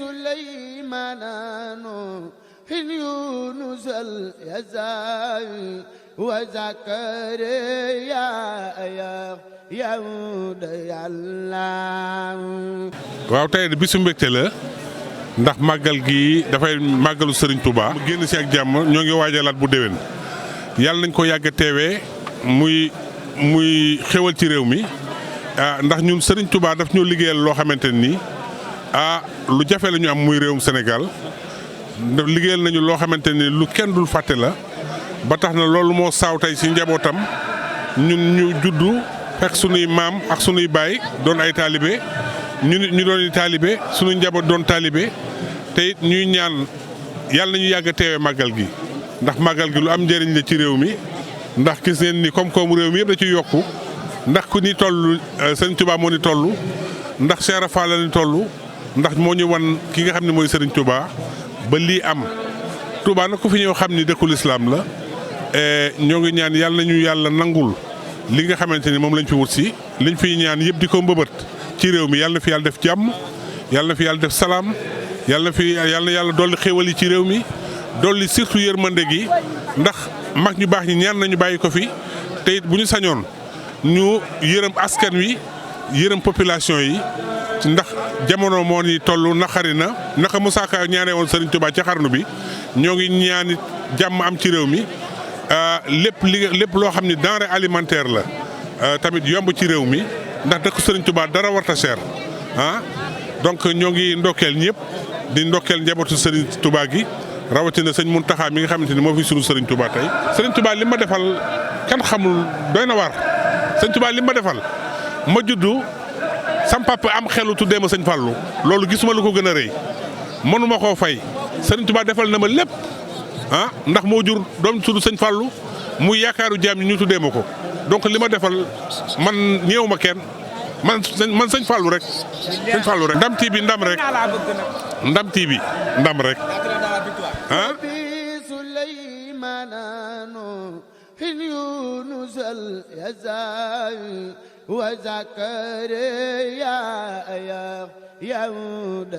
وبسليمان حين يونس اليزاي وزكريا يهود يالله. waaw tey de bisu mbégte la ndax màggal gi dafay màggalu Serigne Touba. mu génn si ak jàmm ñoo ngi waajalaat bu déwén yàlla nañ ko yàgg a teewee muy xewal ci réew mi ndax ñun Serigne Touba daf ñoo liggéeyal loo xamante ni lu jafe la ñu am muy réewum Sénégal liggéeyal nañu loo xamante ni lu kenn dul fàtte la ba tax na loolu moo saaw tey si njabootam ñun ñu juddu fekk sunuy maam ak sunuy baay doon ay taalibe ñu doon taalibe sunuy njaboot doon taalibe te it ñuy ñaan yàlla nañu yàgg a teewee màggal gi ndax màggal gi lu am njëriñ la ci réew mi ndax gis ngeen ni koom-koomu réew mi yëpp da ciy yokku ndax ku ni toll Serigne Touba moo ni toll ndax Cheikh Rafa la ni toll ndax moo ñu wan ki nga xam ne mooy Serigne Touba ba lii am Touba nag ku fi ñëw xam ni dëkku lislaam la ñoo ngi ñaan yàlla nañu yàlla nangul li nga xamante ni moom lañ fi wut si liñ fiy ñaan yëpp di ko mbëbët ci réew mi yàlla na fi yàlla def jàmm yàlla na fi yàlla def salaam yàlla na yàlla dolli xéwal yi ci réew mi dolli surtout yërmande gi ndax mag ñu baax ñi ñaan nañu bàyyi ko fi te it bu ñu sañoon ñu yërëm askan wi yërëm population yi ndax jamono moo ni toll naqari na naka Moussa Ka ñaanee woon Serigne Touba ci xarnu bi ñoo ngi ñaanit jàmm am ci réew mi lépp loo xam ni denrée alimentaire la tamit yomb ci réew mi ndax dëkk Serigne Touba dara warta cher donc ñoo ngi ndokkeel ñëpp di ndokkeel njabootu Serigne Touba gi rawatina sëñ Mountakha mi nga xamante ni moo fi sunu Serigne Touba tey. Serigne Touba li ma defal kenn xamul doy na waar Serigne Touba li ma defal ma juddu sam papa am xelu tuddee ma sëñ Fallou loolu gisuma lu ko gën a rëy mënuma koo fay Serigne Touba defal na ma lépp ndax moo jur doom tudd sëñ Fallou muy yaakaaru jaam ñi ñu tuddee ma ko donc li ma defal man ñeewu ma kenn man sëñ Fallou rek. sëñ Fallou rek ndam tii bi ndam rek ndam tii bi ndam rek وزكريا يهود